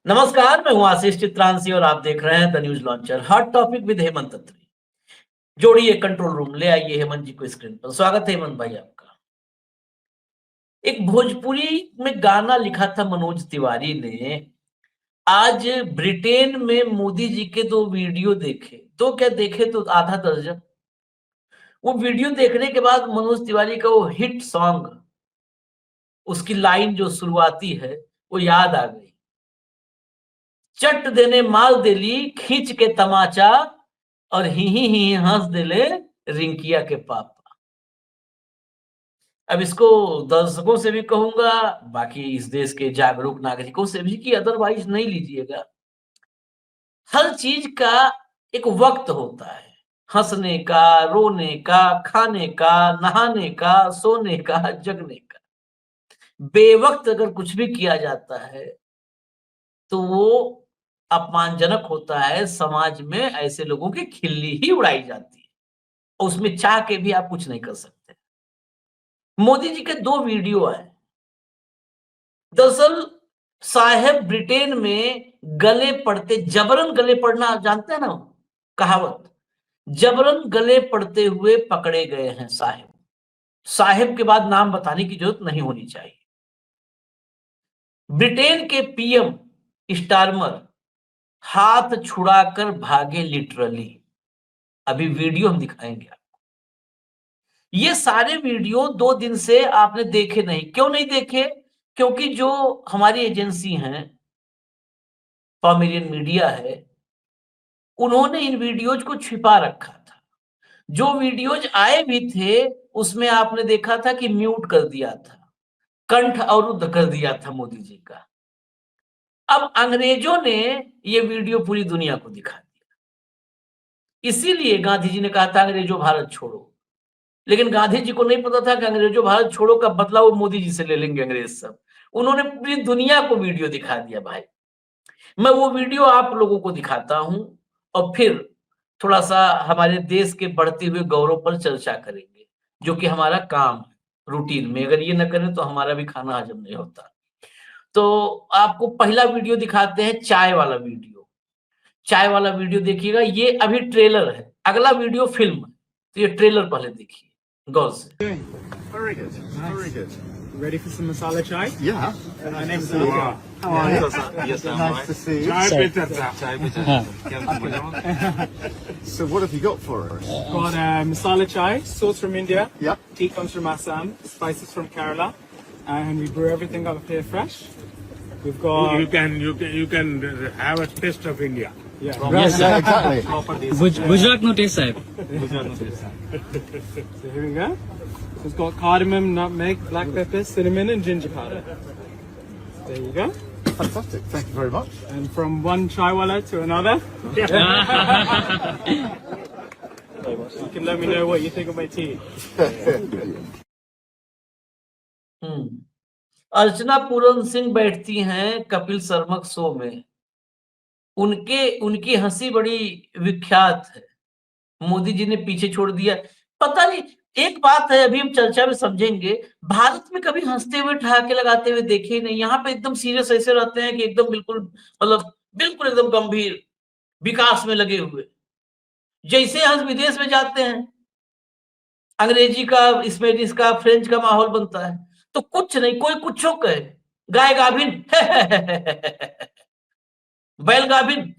नमस्कार, मैं हूं आशीष चित्रांशी और आप देख रहे हैं the news launcher. Hot topic with Hemant Atri. जोड़िए कंट्रोल रूम, ले आइए हेमंत जी को स्क्रीन पर। स्वागत है हेमंत भाई आपका। एक भोजपुरी में गाना लिखा था मनोज तिवारी ने। आज ब्रिटेन में मोदी जी के 2 वीडियो देखे, तो क्या देखे तो आधा दर्जन। वो वीडियो देखने के बाद मनोज तिवारी का वो हिट सॉन्ग, उसकी लाइन जो शुरुआती है वो याद आ गई। चट देने माल देली खींच के तमाचा और ही हंस दिले रिंकिया के पापा। अब इसको दर्शकों से भी कहूंगा, बाकी इस देश के जागरूक नागरिकों से भी, कि अदरवाइज नहीं लीजिएगा। हर चीज का एक वक्त होता है, हंसने का, रोने का, खाने का, नहाने का, सोने का, जगने का। बेवक्त अगर कुछ भी किया जाता है तो वो अपमानजनक होता है। समाज में ऐसे लोगों की खिल्ली ही उड़ाई जाती है और उसमें चाह के भी आप कुछ नहीं कर सकते। मोदी जी के 2 वीडियो आए। दरअसल साहेब ब्रिटेन में गले पड़ते, जबरन गले पड़ना जानते हैं ना, कहावत, जबरन गले पड़ते हुए पकड़े गए हैं साहेब। साहेब के बाद नाम बताने की जरूरत नहीं होनी चाहिए। ब्रिटेन के पीएम स्टारमर हाथ छुड़ाकर भागे लिटरली। अभी वीडियो हम दिखाएंगे आपको। ये सारे वीडियो 2 दिन से आपने देखे नहीं। क्यों नहीं देखे? क्योंकि जो हमारी एजेंसी हैं, पॉमेरियन मीडिया है, उन्होंने इन वीडियोज को छिपा रखा था। जो वीडियोज आए भी थे उसमें आपने देखा था कि म्यूट कर दिया था, कंठ अवरुद्ध कर दिया था मोदी जी का। अब अंग्रेजों ने ये वीडियो पूरी दुनिया को दिखा दिया। इसीलिए गांधी जी ने कहा था अंग्रेजों भारत छोड़ो। लेकिन गांधी जी को नहीं पता था कि अंग्रेजों भारत छोड़ो का बदला वो मोदी जी से ले लेंगे अंग्रेज सब। उन्होंने पूरी दुनिया को वीडियो दिखा दिया भाई। मैं वो वीडियो आप लोगों को दिखाता हूं और फिर थोड़ा सा हमारे देश के बढ़ते हुए गौरव पर चर्चा करेंगे, जो कि हमारा काम है रूटीन में। अगर ये न करें तो हमारा भी खाना हजम नहीं होता। तो आपको पहला वीडियो दिखाते हैं, चाय वाला वीडियो। चाय वाला वीडियो देखिएगा, ये अभी ट्रेलर है, अगला वीडियो फिल्म है। तो ये ट्रेलर पहले देखिए गौर से। Very good. Nice. Very good. Ready for some masala chai? Yeah. My name's Luca. How are you? Nice to see you. So what have you got for us? Got masala chai, sauce from India. Yep. Tea comes from Assam. Spices from Kerala, and we brew everything up here fresh. We've got. You can have a taste of India. Yeah. Yes, yeah, exactly. Gujarat no taste sahib. So here we go. It's got cardamom, nutmeg, black pepper, cinnamon, and ginger powder. There you go. Fantastic. Thank you very much. And from one chaiwala to another. You can let me know what you think of my tea. Archana Puran Singh बैठती हैं Kapil Sharma show में। उनकी हंसी बड़ी विख्यात है। मोदी जी ने पीछे छोड़ दिया। पता नहीं, एक बात है, अभी हम चर्चा में समझेंगे। भारत में कभी हंसते हुए ठहाके लगाते हुए देखे ही नहीं। यहाँ पे एकदम सीरियस ऐसे रहते हैं कि एकदम बिल्कुल, मतलब बिल्कुल एकदम गंभीर विकास में लगे हुए। जैसे हंस विदेश में जाते हैं, अंग्रेजी का, स्पेनिश का, फ्रेंच का माहौल बनता है, तो कुछ नहीं, कोई कुछ कहे। गाय गाभिन बैल गाभिन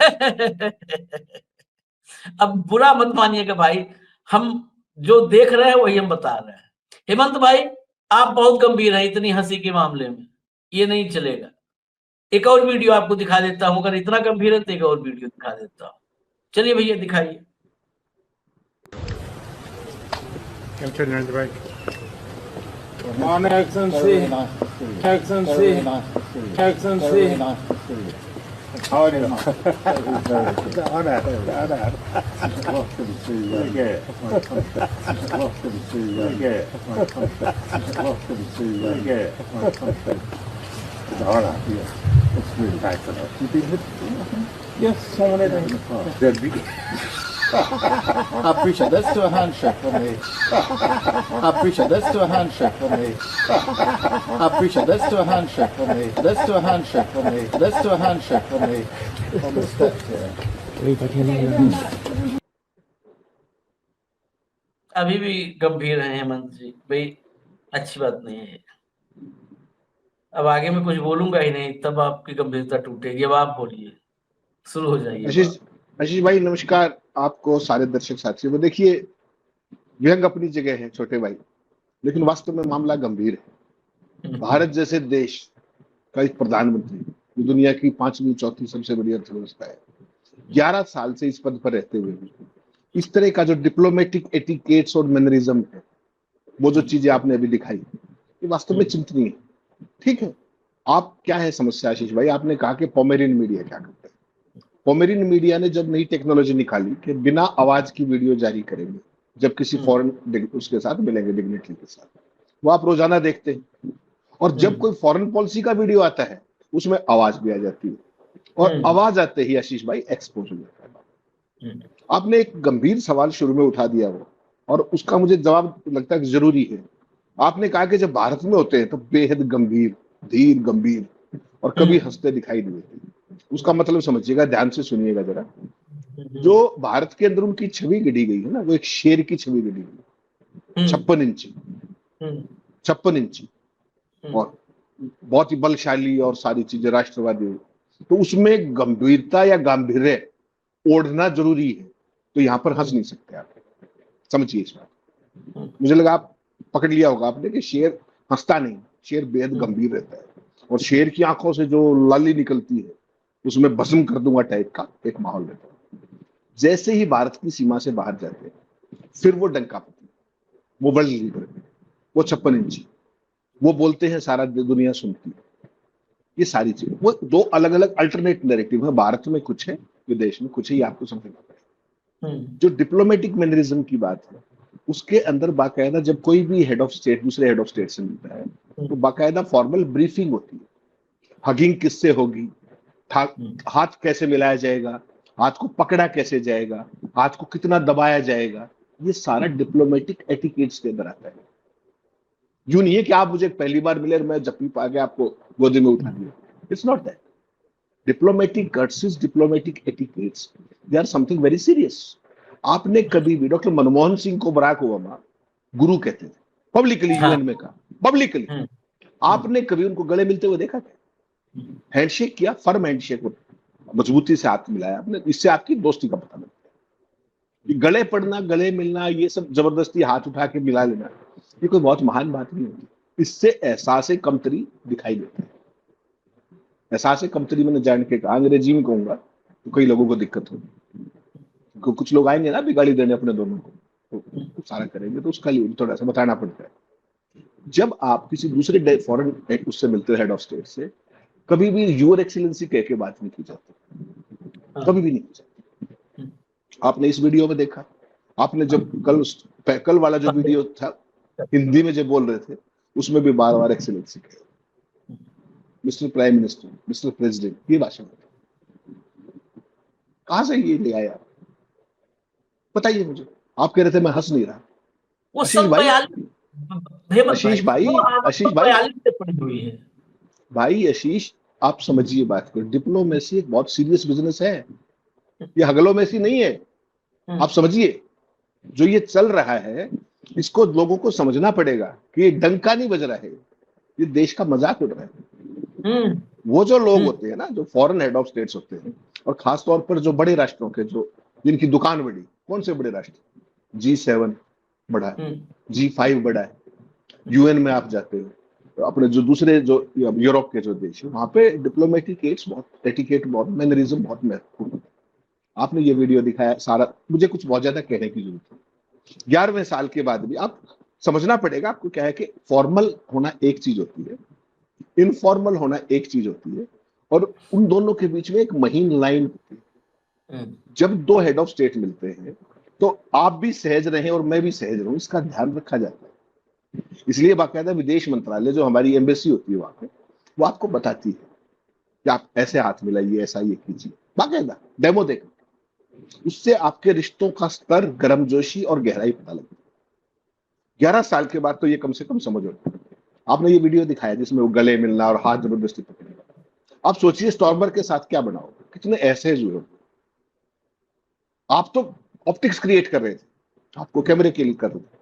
अब बुरा मत मानिएगा भाई, हम जो देख रहे हैं वही हम बता रहे हैं। हेमंत भाई, आप बहुत गंभीर हैं इतनी हंसी के मामले में, ये नहीं चलेगा। एक और वीडियो आपको दिखा देता हूं, अगर इतना गंभीर है तो एक और वीडियो दिखा देता हूं। चलिए भैया दिखाइए। Yes, someone in there. I appreciate. Let's do a handshake for me. I appreciate. Let's do a handshake for me. I appreciate. Let's do a handshake for me. Let's do a handshake for me. Let's do a handshake for me. On the steps here. अभी भी गंभीर हैं हेमंत जी भाई, अच्छी बात नहीं है। अब आगे मैं कुछ बोलूंगा ही नहीं, तब आपकी गंभीरता टूटेगी। अब आप बोलिए, शुरू हो जाइए। आशीष भाई नमस्कार आपको, सारे दर्शक साथियों को। देखिए, व्यंग अपनी जगह है छोटे भाई, लेकिन वास्तव में मामला गंभीर है। भारत जैसे देश का एक प्रधानमंत्री, जो दुनिया की 5वीं 4थी सबसे बड़ी अर्थव्यवस्था है, 11 साल से इस पद पर रहते हुए भी इस तरह का जो डिप्लोमेटिक एटिकेट्स और मैनरिज्म है, वो जो चीजें आपने अभी दिखाई, ये वास्तव में चिंतनीय है। ठीक है, आप क्या है समस्या आशीष भाई? आपने कहा कि पोमेरियन मीडिया क्या करता है। पोमेरियन मीडिया ने जब नई टेक्नोलॉजी निकाली कि बिना आवाज की वीडियो जारी करेंगे जब किसी फॉरेन उसके साथ मिलेंगे, डिग्नेटरी के साथ, वो आप रोजाना देखते हैं। और जब कोई फॉरेन पॉलिसी का वीडियो आता है उसमें आवाज भी आ जाती है, और आवाज आते ही आशीष भाई एक्सपोज हो जाता है। आपने एक गंभीर सवाल शुरू में उठा दिया वो, और उसका मुझे जवाब लगता है जरूरी है। आपने कहा कि जब भारत में होते हैं तो बेहद गंभीर, धीर, गंभीर और कभी हंसते दिखाई नहीं देते। उसका मतलब समझिएगा, ध्यान से सुनिएगा जरा। जो भारत के अंदर उनकी छवि गढ़ी गई है ना, वो एक शेर की छवि गढ़ी गई, 56 इंची और बहुत ही बलशाली और सारी चीजें राष्ट्रवादी। तो उसमें गंभीरता या गांभीर्य ओढ़ना जरूरी है, तो यहां पर हंस नहीं सकते आप, समझिए इस बात। मुझे लगा आप पकड़ लिया होगा आपने कि शेर हंसता नहीं, शेर बेहद गंभीर रहता है, और शेर की आंखों से जो लाली निकलती है उसमें भस्म कर दूंगा टाइप का एक माहौल रहता है। जैसे ही भारत की सीमा से बाहर जाते हैं फिर वो डंकापति, वो वर्ल्ड लीडर, वो 56 इंची, वो बोलते हैं सारा दुनिया सुनती है। ये सारी चीजें, वो दो अलग अलग अल्टरनेट नैरेटिव है। भारत में कुछ है, विदेश में कुछ है, ये आपको समझना पड़ेगा। जो डिप्लोमेटिक मैनरिज्म की बात है, उसके अंदर बाकायदा जब कोई भी हेड ऑफ स्टेट दूसरे हेड ऑफ स्टेट से मिलता है तो बाकायदा फॉर्मल ब्रीफिंग होती है। हगिंग किससे होगी, हाथ कैसे मिलाया जाएगा, हाथ को पकड़ा कैसे जाएगा, हाथ को कितना दबाया जाएगा, ये सारा डिप्लोमेटिक एटिकेट्स के अंदर आता है। यूं नहीं है कि आप मुझे पहली बार मिले और मैं जप्पी पा के आपको गोदी में उठा दिया। It's not that. Diplomatic courtesies, diplomatic etiquettes, they are something very serious. आपने कभी भी डॉक्टर मनमोहन सिंह को बराक ओबामा गुरु कहते थे, पब्लिकली यूएन में कहा, पब्लिकली। आपने कभी उनको गले मिलते हुए देखा क्या? हैंडशेक किया, फर्म हैंडशेक, मजबूती से हाथ मिलाया आपने, इससे आपकी दोस्ती का पता लगता है। गले पड़ना, गले मिलना, ये सब जबरदस्ती हाथ उठा के मिला लेना, ये कोई बहुत महान बात नहीं होती। इससे एहसास कमतरी दिखाई देता है। एहसास कमतरी मैंने जान के कहा, अंग्रेजी में कहूंगा तो कई लोगों को दिक्कत होगी। कुछ लोग आएंगे ना बिगाड़ी देने अपने दोनों को, तो सारा करेंगे, तो उसका लिए थोड़ा सा बताना पड़ता है। जब आप किसी दूसरे फॉरेन उससे मिलते हैं, हेड ऑफ स्टेट से, कभी भी यूर एक्सीलेंसी कह के बात नहीं की जाती, कभी भी नहीं की जाती। आपने इस वीडियो में देखा, आपने जब कल वाला जो वीडियो था हिंदी में जब बोल रहे थे, उसमें भी बार बार एक्सीलेंसी कहा, mister prime minister, mister president, ये भाषण कहां से ये ले आया? बताइए मुझे। आप कह रहे थे मैं हंस नहीं रहा। आशीष आप समझिए बात को। डिप्लोमेसी एक बहुत सीरियस बिजनेस है, ये हगलोमेसी नहीं है। आप समझिए, जो ये चल रहा है इसको लोगों को समझना पड़ेगा कि ये डंका नहीं बज रहा है, ये देश का मजाक उड़ रहा है। वो जो लोग होते हैं ना, जो फॉरेन हेड ऑफ स्टेट्स होते हैं, और खासतौर पर जो बड़े राष्ट्रों के, जो जिनकी दुकान बड़ी, कौन से बड़े राष्ट्र? G7 बड़ा है, G5 बड़ा है, यूएन में आप जाते हो, तो अपने जो दूसरे जो यूरोप के जो देश है, वहां पे डिप्लोमेटिक एटिकेट बहुत, मैनरिज्म बहुत महत्वपूर्ण है। आपने ये वीडियो दिखाया सारा, मुझे कुछ बहुत ज्यादा कहने की जरूरत है। 11वें साल के बाद भी आप समझना पड़ेगा आपको क्या है कि फॉर्मल होना एक चीज होती है, इनफॉर्मल होना एक चीज होती है, और उन दोनों के बीच में एक महीन लाइन होती है। जब दो हेड ऑफ स्टेट मिलते हैं तो आप भी सहज रहें और मैं भी सहज रहूं, इसका ध्यान रखा जाता है। इसलिए बाकायदा विदेश मंत्रालय, जो हमारी एम्बेसी होती है वहां पे, वो आपको बताती है कि आप ऐसे हाथ मिलाइए, ऐसा ये कीजिए, बाकायदा डेमो देकर। उससे आपके रिश्तों का स्तर, गर्मजोशी और गहराई पता लगती है। 11 साल के बाद तो ये कम से कम समझ होती है। आपने ये वीडियो दिखाया जिसमें वो गले मिलना और हाथ जबरदस्ती पकड़ना। आप सोचिए स्टॉर्मर के साथ क्या बना होगा, कितने ऐसे हुए होंगे। आप तो ऑप्टिक्स क्रिएट कर रहे थे, आपको कैमरे के लिए कर रहे थे,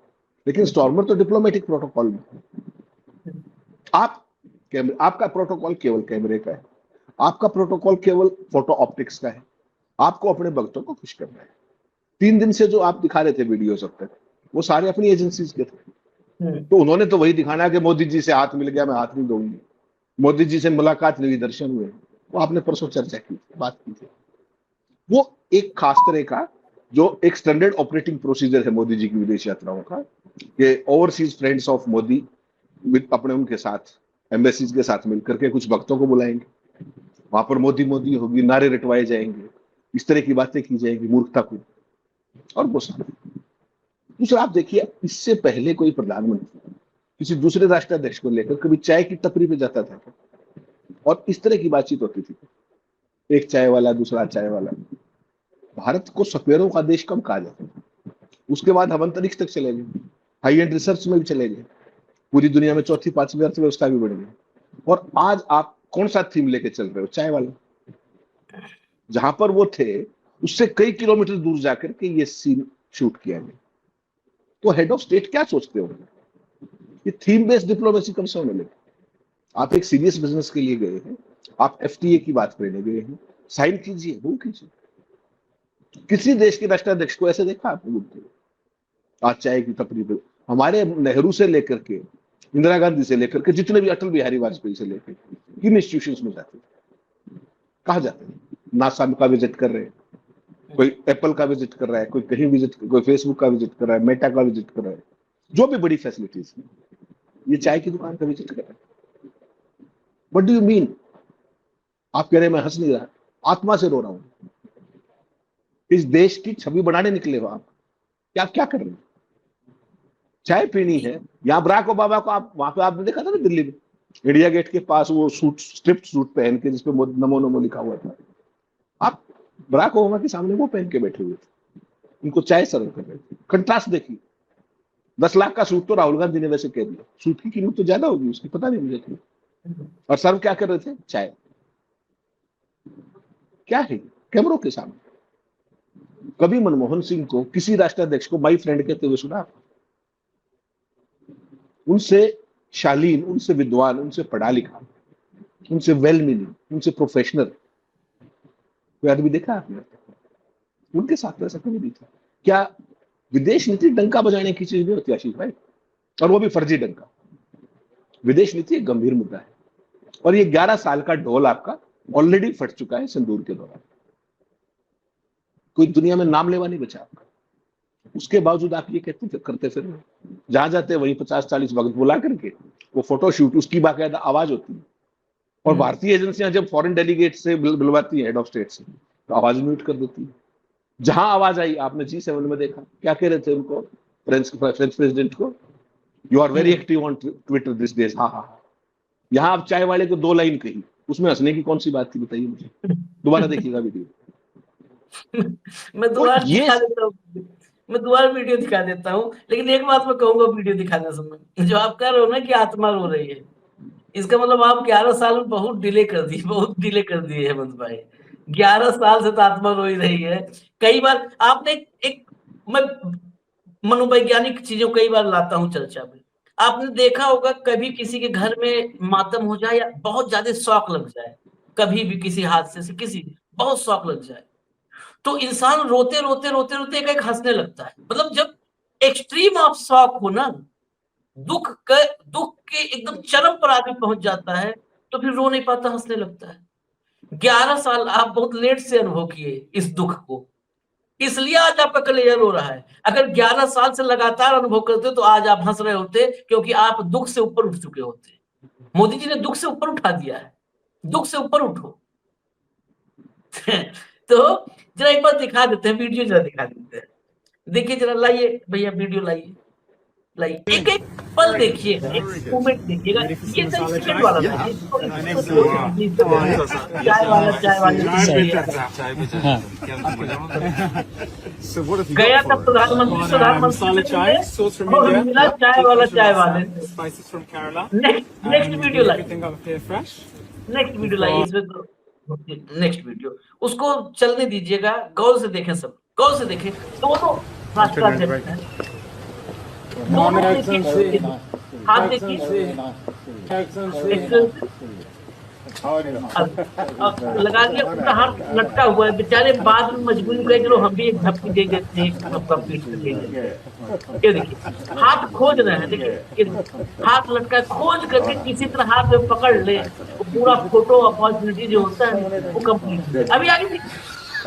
लेकिन स्टॉर्मर तो डिप्लोमेटिक प्रोटोकॉल में। आप आपका प्रोटोकॉल केवल कैमरे का है, आपका प्रोटोकॉल केवल फोटो ऑप्टिक्स का है। आपको अपने भक्तों को खुश करना है। 3 दिन से जो आप दिखा रहे थे वीडियोस अब तक, वो सारे अपनी एजेंसीज के थे। तो उन्होंने तो वही दिखाना है कि मोदी जी से हाथ मिल गया, मैं हाथ नहीं दूंगी, मोदी जी से मुलाकात हुई, दर्शन हुए। वो आपने परसों चर्चा की थी, बात की थी। वो एक खास तरह का जो एक स्टैंडर्ड ऑपरेटिंग प्रोसीजर है मोदी जी की विदेश यात्राओं का, कि ओवरसीज फ्रेंड्स ऑफ मोदी अपने उनके साथ एम्बेसीज के साथ मिलकर के कुछ भक्तों को बुलाएंगे, वहां पर मोदी मोदी होगी, नारे रटवाए जाएंगे, इस तरह की बातें की जाएंगी मूर्खता को, और वो सारा। दूसरा, आप देखिए, इससे पहले कोई प्रधानमंत्री किसी दूसरे राष्ट्राध्यक्ष को लेकर कभी चाय की टपरी पे जाता था क्या? और इस तरह की बातचीत होती थी, एक चाय वाला दूसरा चाय वाला। भारत को सपेरों का देश कम कहा जाता था। उसके बाद हम अंतरिक्ष तक चले गए, हाई एंड रिसर्च में भी चले गए, पूरी दुनिया में चौथी पांचवी अर्थव्यवस्था भी बढ़ गई। और आज आप कौन सा थीम लेके चल रहे हो? चाय वाला। जहां पर वो थे उससे कई किलोमीटर दूर जाकर के ये सीन शूट किया गया। तो हेड ऑफ स्टेट क्या सोचते हो? ये थीम बेस्ड डिप्लोमेसी कब से होने लगी? आप एक सीरियस बिजनेस के लिए गए हैं, आप एफटीए की बात करने गए हैं, साइन कीजिए, वो कीजिए। किसी देश के राष्ट्राध्यक्ष को ऐसे देखा आपने घूमते हुए? आज चाय की टपरी पे हमारे नेहरू से लेकर के इंदिरा गांधी से लेकर के जितने भी, अटल बिहारी वाजपेयी से लेकर किन इंस्टीट्यूशंस में जाते थे? कहा जाते हैं? नासा का विजिट कर रहे हैं, कोई एप्पल का विजिट कर रहा है, कोई कहीं विजिट, कोई फेसबुक का विजिट कर रहा है, मेटा का विजिट कर रहा है, जो भी बड़ी फैसिलिटीज है, ये चाय की दुकान का विजिट कर रहा है। What do you mean? आप कह रहे हैं मैं हंस नहीं रहा, आत्मा से रो रहा हूं। इस देश की छवि बनाने निकले हो आप, क्या क्या कर रहे हैं? चाय पीनी है। यहाँ बराक ओबामा को आप वहां पे आपने देखा था ना, दिल्ली में इंडिया गेट के पास वो सूट, स्ट्रिप्ड सूट पहन के जिसपे नमो नमो लिखा हुआ था, आप बराक ओबामा के सामने वो पहन के बैठे हुए थे, उनको चाय सर्व कर रहे थे। कंट्रास्ट देखिए, 10 लाख का सूट तो राहुल गांधी ने वैसे कह दिया, सूट की कीमत तो ज्यादा होगी उसकी, पता नहीं मुझे क्यों। और सर्व क्या कर रहे थे? चाय। क्या है कैमरों के सामने? कभी मनमोहन सिंह को किसी राष्ट्राध्यक्ष को माई फ्रेंड कहते हुए सुना? उनसे शालीन, उनसे विद्वान, उनसे पढ़ा लिखा, उनसे वेल मीनिंग, उनसे प्रोफेशनल कोई आदमी देखा आपने? उनके साथ ऐसा कभी नहीं था। क्या विदेश नीति डंका बजाने की चीज नहीं होती आशीष भाई? और वो भी फर्जी डंका। विदेश नीति एक गंभीर मुद्दा है, और ये 11 साल का ढोल आपका ऑलरेडी फट चुका है सिंदूर के दौरान। कोई दुनिया में नाम लेवा नहीं बचा आपका। उसके बावजूद आप ये कहते करते फिर जहां जाते वहीं 50-40 भक्त बुला करके वो फोटो शूट, उसकी बाकायदा आवाज होती है। और भारतीय एजेंसियां जब फॉरेन डेलीगेट से बुलवाती है, हेड ऑफ स्टेट से, तो आवाज म्यूट कर देती है। जहां आवाज आई, आपने G7 में देखा क्या कह रहे थे उनको, फ्रेंच प्रेसिडेंट को, you are very active on Twitter this days. हाँ हाँ। यहाँ आप चाय वाले को 2 लाइन कही, उसमें हंसने की कौन सी बात थी बताइए मुझे? दोबारा देखिएगा वीडियो। मैं दोबारा दिखा देता हूँ, मैं दोबारा वीडियो दिखा देता हूँ, लेकिन एक बात मैं कहूंगा वीडियो दिखाने समय, जो आप कह रहे हो ना कि आत्मा रो रही है, इसका मतलब आप 11 साल में बहुत डिले कर दिए, बहुत डिले कर दिए हेमंत भाई। 11 साल से तो आत्मा रो ही रही है। कई बार आपने एक मैं मनोवैज्ञानिक चीजों कई बार लाता हूँ चर्चा में। आपने देखा होगा कभी किसी के घर में मातम हो जाए या बहुत ज्यादा शौक लग जाए, कभी भी किसी हादसे से किसी बहुत शौक लग जाए, तो इंसान रोते रोते रोते रोते एक हंसने लगता है। मतलब जब एक्सट्रीम ऑफ शॉक हो ना, दुख के एकदम चरम पर आदमी पहुंच जाता है, तो फिर रो नहीं पाता, हंसने लगता है। 11 साल आप बहुत लेट से अनुभव किए इस दुख को, इसलिए आज आपका कलेजा रो रहा है। अगर 11 साल से लगातार अनुभव करते तो आज आप हंस रहे होते, क्योंकि आप दुख से ऊपर उठ चुके होते। मोदी जी ने दुख से ऊपर उठा दिया है, दुख से ऊपर उठो। तो जरा एक बार दिखा देते हैं, वीडियो जरा दिखा देते हैं। देखिए जरा, लाइए भैया वीडियो लाइए। लाइक एक एक पल देखिएगा, एक मोमेंट देखिएगा, ये तो इंसिडेंट वाला था, चाय वाला So what have you गया got था for us? प्रधानमंत्री Masala chai, sauce from और India. मिला चाय वाले Spices from Kerala. Next And video like, everything up here fresh. Next video लाइए, इसमें तो नेक्स्ट वीडियो उसको चलने दीजिएगा, गौर से देखें, सब गौर से देखें, दोनों राष्ट्राध्यक्ष हैं, दोनों देखिए, हाथ देखिए, लगा दिया, उनका हाथ लटका हुआ है, बेचारे बाद में मजबूरी में चलो हम भी एक झपकी दे देते हैं, सबका पीठ पे दे देते हैं। ये देखिए हाथ खोज रहे हैं, देखिए हाथ लटका खोज करके किसी तरह हाथ में पकड़ ले, वो पूरा फोटो अपॉर्चुनिटी जो होता है वो कंप्लीट। अभी आगे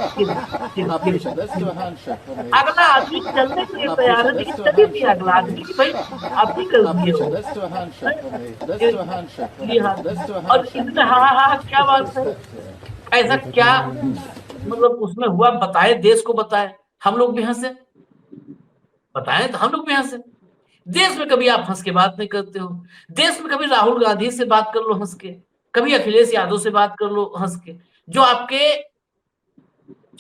Happy let's do a handshake for me. अगला आदमी चलने के लिए तैयार है, लेकिन तभी भी अगला आदमी कि भाई आप ही कर दिए हो, Let's do a handshake for me. Let's do a handshake for me. ये हाथ, Let's do a और handshake. इतने हा क्या बात है, ऐसा क्या मतलब उसमें हुआ, बताए, देश को बताए, हम लोग भी हंसे, बताए तो हम लोग भी हंसे। देश में कभी आप हंस के बात नहीं करते हो, देश में कभी राहुल गांधी से बात कर लो हंस के, कभी अखिलेश यादव से बात कर लो हंस के, जो आपके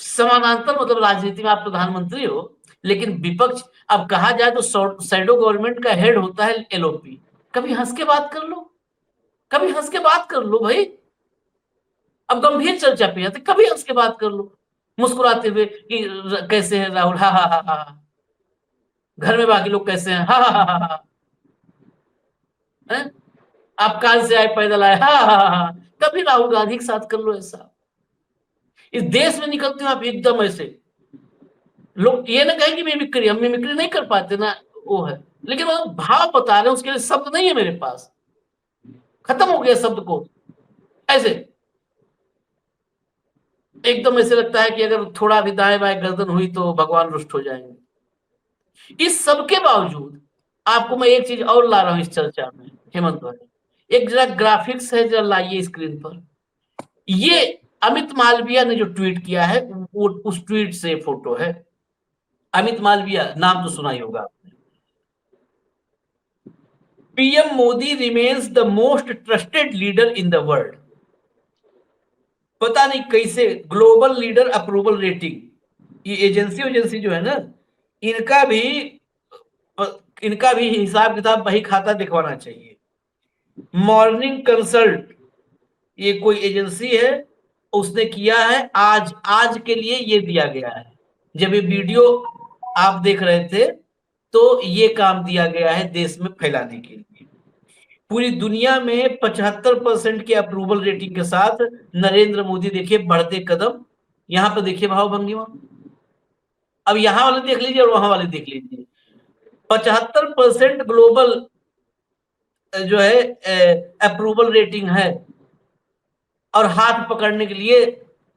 समानांतर मतलब राजनीति में आप प्रधानमंत्री हो, लेकिन विपक्ष, अब कहा जाए तो शैडो गवर्नमेंट का हेड होता है एलओपी, कभी हंस के बात कर लो, कभी हंस के बात कर लो भाई। अब गंभीर चर्चा पे आते, कभी हंस के बात कर लो, मुस्कुराते हुए कि कैसे है राहुल, हा हा हा हा, घर में बाकी लोग कैसे हैं, हा हा हा हा, आप कार से आए, पैदल आए, हा हा हा, कभी राहुल गांधी के साथ कर लो ऐसा। इस देश में निकलते हो आप एकदम ऐसे, लोग ये ना कहें कि मिमिक्री, हम मिमिक्री नहीं कर पाते ना, वो है, लेकिन वो भाव बता रहे हैं, उसके लिए शब्द नहीं है मेरे पास, खत्म हो गया शब्द को, ऐसे एकदम ऐसे लगता है कि अगर थोड़ा भी दाएं बाएं गर्दन हुई तो भगवान रुष्ट हो जाएंगे। इस सब के बावजूद आपको मैं एक चीज और ला रहा हूं इस चर्चा में, हेमंत भाई, एक जरा ग्राफिक्स है, जरा लाइए स्क्रीन पर। ये अमित मालविया ने जो ट्वीट किया है, वो उस ट्वीट से फोटो है। अमित मालविया नाम तो सुना ही होगा आपने। PM Modi remains the most trusted leader in the world. पता नहीं कैसे ग्लोबल लीडर अप्रूवल रेटिंग, ये एजेंसी जो है ना, इनका भी हिसाब किताब बही खाता दिखवाना चाहिए। मॉर्निंग कंसल्ट, ये कोई एजेंसी है, उसने किया है, आज के लिए ये दिया गया है। जब ये वीडियो आप देख रहे थे तो ये काम दिया गया है देश में फैलाने के लिए। पूरी दुनिया में 75% की अप्रूवल रेटिंग के साथ नरेंद्र मोदी देखिए बढ़ते कदम, यहां पर देखिए भाव भंगिमा, अब यहां वाले देख लीजिए और वहां वाले देख लीजिए। 75% ग्लोबल जो है अप्रूवल रेटिंग है, और हाथ पकड़ने के लिए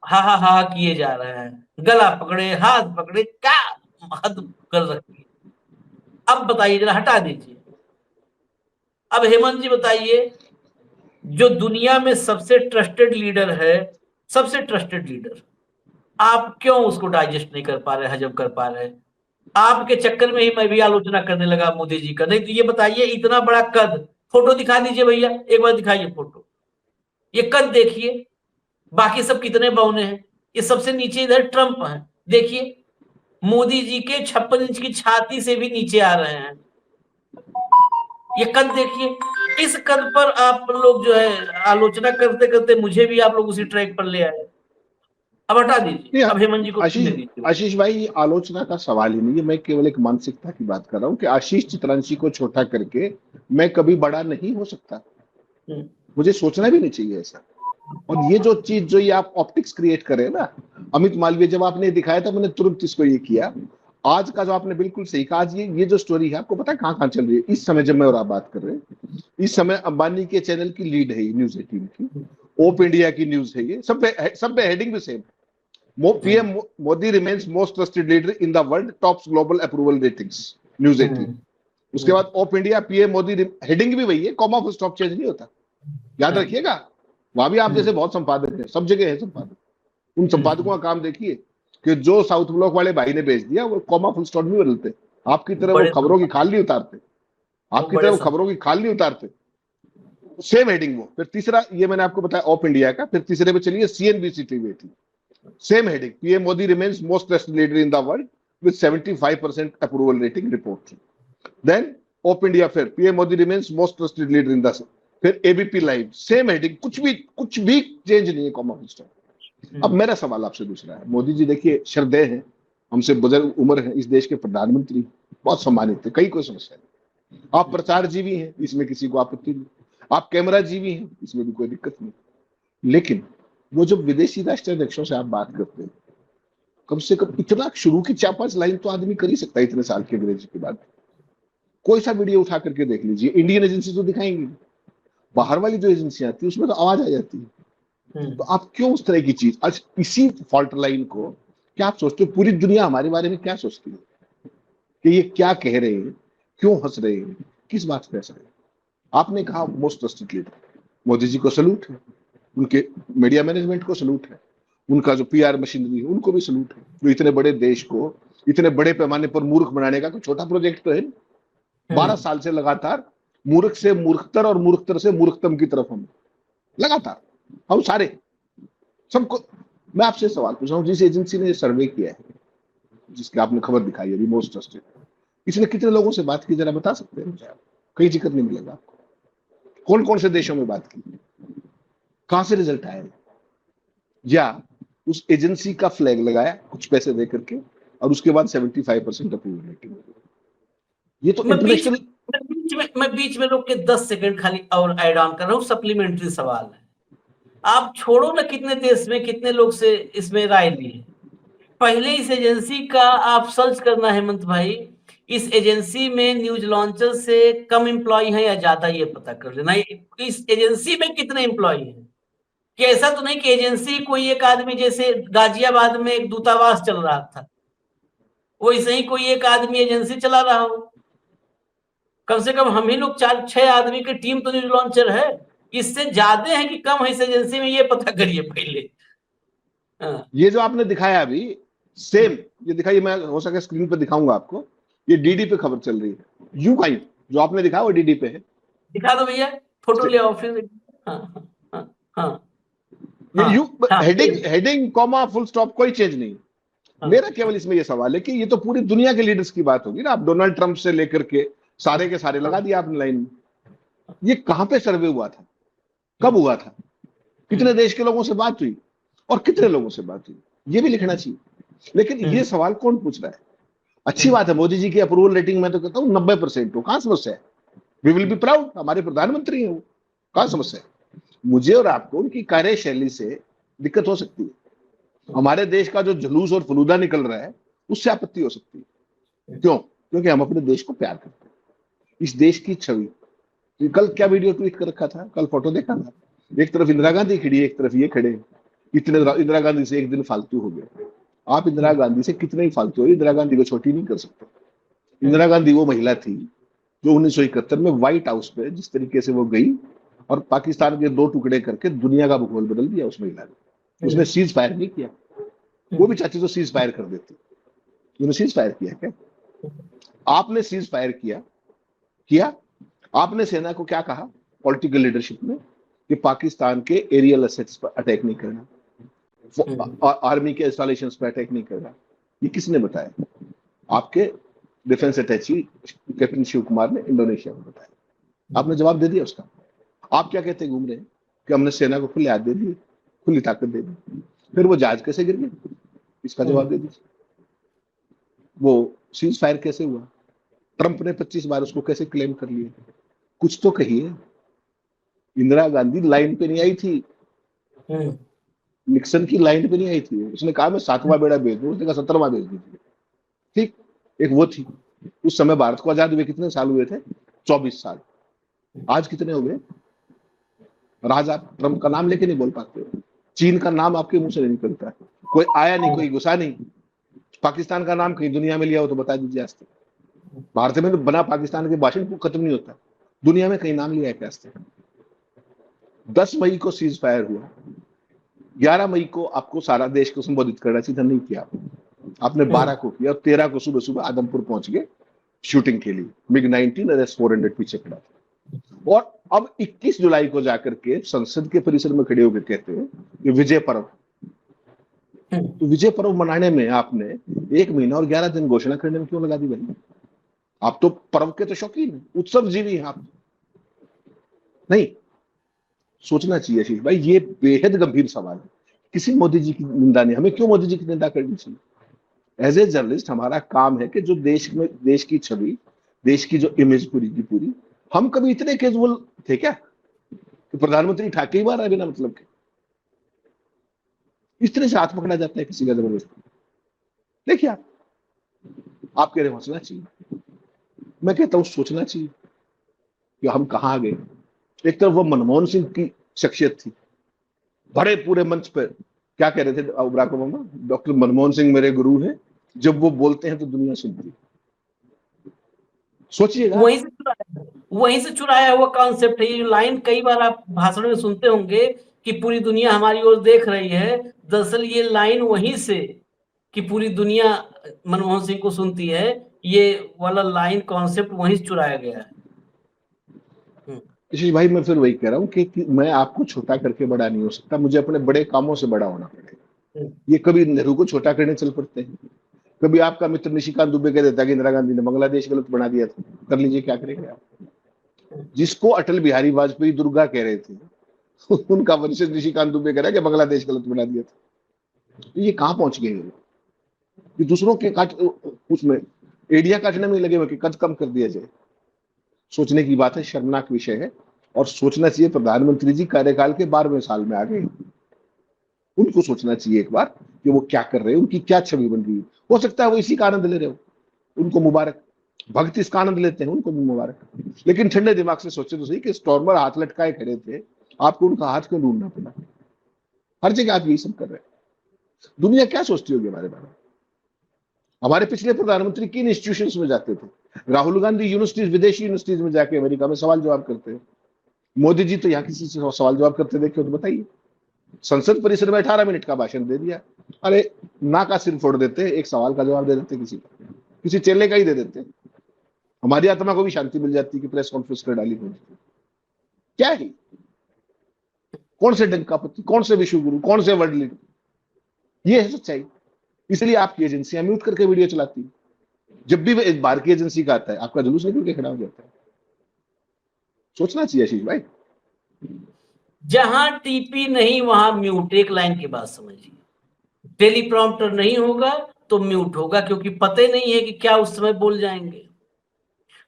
हा हा हा किए जा रहे हैं, गला पकड़े, हाथ पकड़े, क्या हद कर रखी है। अब बताइए, जरा हटा दीजिए, अब हेमंत जी बताइए, जो दुनिया में सबसे ट्रस्टेड लीडर है, सबसे ट्रस्टेड लीडर, आप क्यों उसको डाइजेस्ट नहीं कर पा रहे, हजम कर पा रहे? आपके चक्कर में ही मैं भी आलोचना करने लगा मोदी जी का। नहीं तो ये बताइए, इतना बड़ा कद, फोटो दिखा दीजिए भैया, एक बार दिखाइए फोटो, ये कद देखिए, बाकी सब कितने बौने हैं। ये सबसे नीचे इधर ट्रंप है, देखिए मोदी जी के 56 इंच की छाती से भी नीचे आ रहे हैं। ये कद देखिए, इस कद पर आप लोग जो है आलोचना करते करते मुझे भी आप लोग उसी ट्रैक पर ले आए। अब हटा दीजिए, अब हेमंत जी को आशीष भाई, ये आलोचना का सवाल ही नहीं है, मैं केवल एक मानसिकता की बात कर रहा हूँ कि आशीष चित्रांशी को छोटा करके मैं कभी बड़ा नहीं हो सकता, मुझे सोचना भी नहीं चाहिए ऐसा। और ये जो चीज जो ये आप ऑप्टिक्स क्रिएट कर रहे हैं ना, अमित मालवीय, जब आपने दिखाया था मैंने तुरंत इसको ये किया। आज का जो आपने बिल्कुल सही कहा, आज ये जो स्टोरी है, आपको पता है कहाँ कहाँ चल रही है इस समय जब मैं और आप बात कर रहे हैं? इस समय अंबानी के चैनल की लीड है ये, न्यूज 18 की, ओप इंडिया की न्यूज है ये, सब पे हेडिंग भी same, PM Modi remains most trusted leader in the world, tops global approval ratings, news 18। उसके बाद ओप इंडिया, पीएम मोदी, हेडिंग भी वही है, कॉमा फुल स्टॉप चेंज नहीं होता, याद रखिएगा। वहां भी आप जैसे बहुत संपादक है, सब जगह है संपादक, उन संपादकों का काम देखिए कि जो साउथ ब्लॉक वाले भाई ने भेज दिया वो कॉमा फुल स्टॉप नहीं बदलते, आपकी तरह वो खबरों की खाल नहीं उतारते, आपकी बड़े तरफ सब खबरों की खाल नहीं उतारते। सेम हेडिंग वो। फिर तीसरा, ये मैंने आपको बताया ऑफ इंडिया का। फिर तीसरे पे चलिए सीएनबीसी टीवी थी, same heading, PM Modi remains most trusted leader in the world with 75% approval rating report. Then of India, फिर PM Modi remains most trusted leader in the, फिर एबीपी लाइव, सेम हेडिंग, कुछ भी चेंज नहीं है, comma full stop. अब मेरा सवाल आपसे दूसरा है, मोदी जी देखिए श्रद्धेय हैं, हमसे बुजुर्ग उम्र है, इस देश के प्रधानमंत्री, बहुत सम्मानित थे, कई कोई समस्या नहीं। आप प्रचार जीवी हैं, इसमें किसी को आपत्ति नहीं। आप कैमरा जीवी हैं, इसमें भी कोई दिक्कत नहीं। लेकिन वो जब विदेशी राष्ट्राध्यक्षों से आप बात करते हैं, कम से कम इतना शुरू की 4-5 लाइन तो आदमी कर ही सकता है इतने साल के अंग्रेजी के बाद। कोई सा वीडियो उठा करके देख लीजिए, इंडियन एजेंसी तो दिखाएंगी, बाहर वाली जो एजेंसियां आती है उसमें तो आवाज आ जाती है। तो आप क्यों उस तरह की चीज, आज इसी फॉल्ट लाइन को, क्या आप सोचते हो पूरी दुनिया हमारे बारे में क्या सोचती है कि ये क्या कह रहे हैं, क्यों हंस रहे हैं, किस बात पे हंस रहे हैं? आपने कहा most trusted leader, Modi ji को सलूट है, उनके मीडिया मैनेजमेंट को सलूट है, उनका जो पीआर मशीनरी है उनको भी सलूट है। जो इतने बड़े देश को इतने बड़े पैमाने पर मूर्ख बनाने का कोई छोटा प्रोजेक्ट तो है। 12 साल से लगातार मूर्ख से मूर्खतर और मूर्खतर से मूर्खतम की तरफ हम लगातार, हम सारे सबको। मैं आपसे सवाल पूछ रहा हूँ, जिस एजेंसी ने सर्वे किया है, जिसकी आपने खबर दिखाई है, मोस्ट ट्रस्टेड, इसने कितने लोगों से बात की, जरा बता सकते हैं मुझे आप? कहीं जिक्र नहीं मिलेगा आपको। कौन कौन से देशों में बात की, कहां से रिजल्ट आया, या उस एजेंसी का फ्लैग लगाया कुछ पैसे दे करके और उसके बाद 75% अप्रूवल रेटिंग। ये तो इंटरनेशनल। मैं बीच में रोक के 10 सेकंड खाली और ऐड ऑन कर रहा हूँ, सप्लीमेंट्री सवाल है। आप छोड़ो ना कितने देश में कितने लोग से इसमें राय ली। पहले इस एजेंसी का आप सर्च करना हेमंत भाई, इस एजेंसी में न्यूज लॉन्चर से कम एम्प्लॉय है या ज्यादा, ये पता कर लेना। इस एजेंसी में कितने एम्प्लॉय हैं, कि ऐसा तो नहीं कि एजेंसी कोई एक आदमी, जैसे गाजियाबाद में एक दूतावास चल रहा था, वैसे ही कोई एक आदमी एजेंसी चला रहा हो। कम से कम हम ही लोग 4-6 आदमी की टीम तो न्यूज लॉन्चर है। इससे ज्यादा है कि कम है इस एजेंसी में, ये पता करिए पहले। ये जो आपने दिखाया अभी, सेम ये दिखाइए, मैं हो सके स्क्रीन पे दिखाऊंगा आपको। ये डीडी पे खबर चल रही है, यू काइंड जो आपने दिखाया वो डीडी पे है। दिखा दो भैया, फोटो ले आओ फिर। हाँ हाँ हाँ ये हाँ, यू हाँ, हेडिंग कॉमा फुल स्टॉप, कोई चेंज नहीं। हाँ। मेरा केवल इसमें ये सवाल है कि ये तो पूरी दुनिया के लीडर्स की बात होगी ना, आप डोनाल्ड ट्रंप से लेकर के सारे के सारे लगा दिया आपने लाइन में। ये कहां पे सर्वे हुआ था, कब हुआ था, कितने देश के लोगों से बात हुई और कितने लोगों से बात हुई, ये भी लिखना चाहिए। लेकिन ये सवाल कौन पूछ रहा है? अच्छी बात है, मोदी जी की अप्रूवल रेटिंग मैं तो कहता हूँ 90% हो, कहां समस्या है? वी विल बी प्राउड, हमारे प्रधानमंत्री हैं वो, कहां समस्या है? मुझे और आपको उनकी कार्यशैली से दिक्कत हो सकती है, हमारे देश का जो जुलूस और फलूदा निकल रहा है उससे आपत्ति हो सकती है। क्यों? क्योंकि हम अपने देश को प्यार करते हैं, इस देश की छवि। कल क्या वीडियो ट्वीट कर रखा था, कल फोटो देखा था, एक तरफ इंदिरा गांधी खड़ी है, एक तरफ ये खड़े। इतने इंदिरा गांधी से एक दिन फालतू हो गए। आप इंदिरा गांधी से कितने ही फालतू हो, इंदिरा गांधी को छोटी नहीं कर सकते। इंदिरा गांधी वो महिला थी जो 1971 में व्हाइट हाउस पे जिस तरीके से वो गई और पाकिस्तान के 2 टुकड़े करके दुनिया का भूगोल बदल दिया उस महिला ने। उसने सीज फायर नहीं किया, वो भी चाहती तो सीज फायर कर देती। उन्होंने सीज फायर किया क्या? आपने सीज फायर किया। आपने सेना को क्या कहा पॉलिटिकल लीडरशिप में कि पाकिस्तान के एरियल एसेट्स पर अटैक नहीं करना, आर्मी के इंस्टॉलेशन पर अटैक नहीं करना। ये किसने बताया? आपके डिफेंस अटैची कैप्टन शिव कुमार ने इंडोनेशिया में बताया। आपने जवाब दे दिया उसका। आप क्या कहते घूम रहे हैं कि हमने सेना को खुले हाथ दे दिए, खुली ताकत दे दी। फिर वो जहाज कैसे गिर गए, इसका जवाब दे दीजिए। वो सीज फायर कैसे हुआ? ट्रंप ने 25 बार उसको कैसे क्लेम कर लिया? कुछ तो कहिए। इंदिरा गांधी लाइन पे नहीं आई थी, निक्सन की लाइन पे नहीं आई थी। उसने कहा मैं 7वां बेड़ा भेज दूं, उसने कहा 17वां भेज दीजिए। ठीक, एक वो थी। उस समय भारत को आजाद हुए कितने साल हुए थे? 24 साल। आज कितने हो गए? आज आप ट्रंप का नाम लेके नहीं बोल पाते हो, चीन का नाम आपके मुंह से नहीं निकलता, कोई आया नहीं, कोई घुसा नहीं। पाकिस्तान का नाम कहीं दुनिया में लिया हो तो बता दीजिए। आज तक भारत में तो बना पाकिस्तान के भाषण को खत्म नहीं होता, दुनिया में कहीं नाम लिया है क्या आज तक? 10 मई को सीज फायर हुआ, 11 मई को आपको सारा देश को संबोधित करना चाहिए था, नहीं किया आपने। 12 को किया और 13 को सुबह सुबह आदमपुर पहुंच गए शूटिंग के लिए, MiG-19 और S-400 पीछे खड़ा था। और अब 21 जुलाई को जाकर के संसद के परिसर में खड़े होकर कहते हैं कि विजय पर्व। तो विजय पर्व मनाने में आपने 1 महीना और 11 दिन घोषणा करने में क्यों लगा दी भाई? आप तो पर्व के तो शौकीन हैं, उत्सव जीवी हैं आप। नहीं, सोचना चाहिए आशीष भाई, ये बेहद गंभीर सवाल है। किसी मोदी जी की निंदा नहीं, हमें क्यों मोदी जी की निंदा करनी चाहिए? एज ए जर्नलिस्ट हमारा काम है कि जो देश में, देश की छवि, देश की जो इमेज पूरी की पूरी, हम कभी इतने कैजुअल थे क्या कि प्रधानमंत्री ठाके ही मार रहा है बिना मतलब के? इस तरह से हाथ पकड़ा जाता है किसी का जबरदस्ती? देखिए आप कह रहे हंसना चाहिए, मैं कहता हूं सोचना चाहिए कि हम कहां गए। एक तरफ वो मनमोहन सिंह की शख्सियत थी, बड़े पूरे मंच पर क्या कह रहे थे Barack Obama, doctor Manmohan Singh मेरे गुरु हैं, जब वो बोलते हैं तो दुनिया सुनती है। सोचिएगा, वहीं से चुराया हुआ कॉन्सेप्ट है। ये लाइन कई बार आप भाषण में सुनते होंगे कि पूरी दुनिया हमारी ओर देख रही है। दरअसल ये लाइन वहीं से कि पूरी दुनिया मनमोहन सिंह को सुनती है, ये वाला लाइन कॉन्सेप्ट वहीं से चुराया गया है। आशीष भाई, मैं फिर वही कह रहा हूँ कि मैं आपको छोटा करके बड़ा नहीं हो सकता, मुझे अपने बड़े कामों से बड़ा होना पड़ेगा। ये कभी नेहरू को छोटा करने चल पड़ते हैं, कभी आपका मित्र निशिकांत दुबे कह देता है कि इंदिरा गांधी ने बांग्लादेश गलत बना दिया था, कर लीजिए क्या करेंगे आप। जिसको अटल बिहारी वाजपेयी दुर्गा कह रहे थे, उनका वंशज निशिकांत दुबे कह रहा है कि बांग्लादेश गलत बना दिया था। तो ये कहां पहुंच गए कि दूसरों के काट, उसमें एडिया काटने में लगे हुए कि कद कम कर दिया जाए। सोचने की बात है, शर्मनाक विषय है, और सोचना चाहिए। प्रधानमंत्री जी कार्यकाल के 12वें साल में आ गए, उनको सोचना चाहिए एक बार कि वो क्या कर रहे हैं, उनकी क्या छवि बन रही है। हो सकता है वो इसी का आनंद ले रहे हो, उनको मुबारक। भक्त इसका आनंद लेते हैं, उनको भी मुबारक। लेकिन ठंडे दिमाग से सोचे तो सही कि स्टॉर्मर हाथ लटकाए खड़े थे, आपको उनका हाथ क्यों ढूंढना पड़ा? हर जगह आप यही सब कर रहे हैं। दुनिया क्या सोचती होगी हमारे बारे में? हमारे पिछले प्रधानमंत्री किन इंस्टीट्यूशंस में जाते थे? राहुल गांधी यूनिवर्सिटीज, विदेशी यूनिवर्सिटीज में जाके अमेरिका में सवाल जवाब करते हैं। मोदी जी तो यहाँ किसी से सवाल जवाब करते देखे तो बताइए। संसद परिसर में 18 मिनट का भाषण दे दिया, अरे ना का सिर फोड़ देते, एक सवाल का जवाब दे देते, किसी चेले का ही दे देते। हमारी आत्मा को भी शांति मिल जाती कि प्रेस कॉन्फ्रेंस कर डाली। क्या है? कौन से डंकापति, कौन से विश्व गुरु, कौन से वर्ल्ड लीडर? ये है सच्चाई। इसलिए आपकी एजेंसियां म्यूट करके वीडियो चलाती है। जब भी एक बार की एजेंसी का आता है, आपका जुलूस निकल के खड़ा हो जाता है। सोचना चाहिए आशीष भाई। जहां टीपी नहीं वहां म्यूट, एक लाइन की बात समझिए। टेलीप्रॉम्प्टर नहीं होगा तो म्यूट होगा, क्योंकि पता ही नहीं है कि क्या उस समय बोल जाएंगे।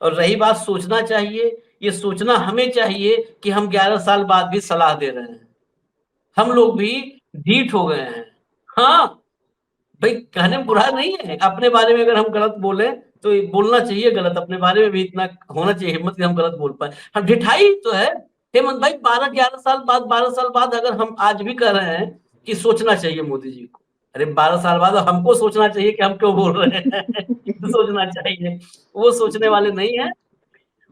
और रही बात सोचना चाहिए, ये सोचना हमें चाहिए कि हम 11 साल बाद भी सलाह दे रहे हैं। हम लोग भी ढीठ हो गए हैं। हाँ भाई, कहने में बुरा नहीं है। अपने बारे में अगर हम गलत बोले तो बोलना चाहिए गलत, अपने बारे में भी इतना होना चाहिए हिम्मत कि हम गलत बोल पाए। हम ढिठाई तो है हेमंत भाई, 12 साल बाद अगर हम आज भी कह रहे हैं कि सोचना चाहिए मोदी जी को, अरे 12 साल बाद हमको सोचना चाहिए कि हम क्यों बोल रहे हैं। सोचना चाहिए। वो सोचने वाले नहीं है,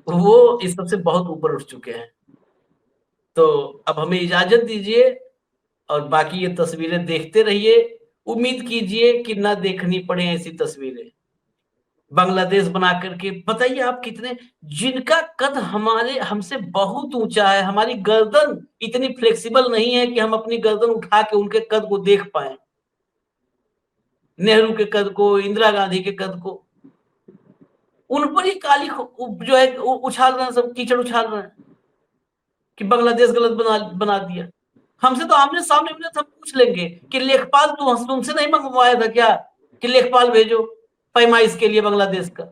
वो इस सबसे बहुत ऊपर उठ चुके हैं। तो अब हमें इजाजत दीजिए और बाकी ये तस्वीरें देखते रहिए। उम्मीद कीजिए कि ना देखनी पड़े ऐसी तस्वीरें। बांग्लादेश बना करके बताइए आप कितने, जिनका कद हमारे हमसे बहुत ऊंचा है, हमारी गर्दन इतनी फ्लेक्सिबल नहीं है कि हम अपनी गर्दन उठा के उनके कद को देख पाए। नेहरू के कद को, इंदिरा गांधी के कद को, उन पर ही काली जो है उछाल रहे हैं, सब कीचड़ उछाल रहे हैं कि बांग्लादेश गलत बना दिया। हमसे तो आमने सामने मिले तो हम पूछ लेंगे कि लेखपाल तुमसे नहीं मंगवाया था क्या कि लेखपाल भेजो पैमाइश के लिए बांग्लादेश का?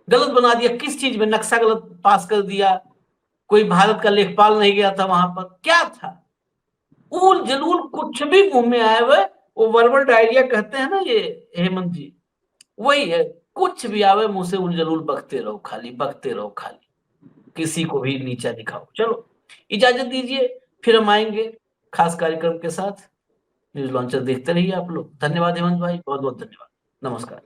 गलत बना दिया किस चीज में? नक्शा गलत पास कर दिया, कोई भारत का लेखपाल नहीं गया था वहां पर, क्या था? उल जलूल कुछ भी मुंह में आए हुए, वो वर्बल डायरिया कहते हैं ना ये हेमंत जी, वही है। कुछ भी आवे मुंह से उल जलूल बकते रहो, खाली बकते रहो, खाली किसी को भी नीचा दिखाओ। चलो इजाजत दीजिए, फिर हम आएंगे खास कार्यक्रम के साथ। न्यूज लॉन्चर देखते रहिए आप लोग। धन्यवाद हेमंत भाई, बहुत बहुत धन्यवाद। नमस्कार।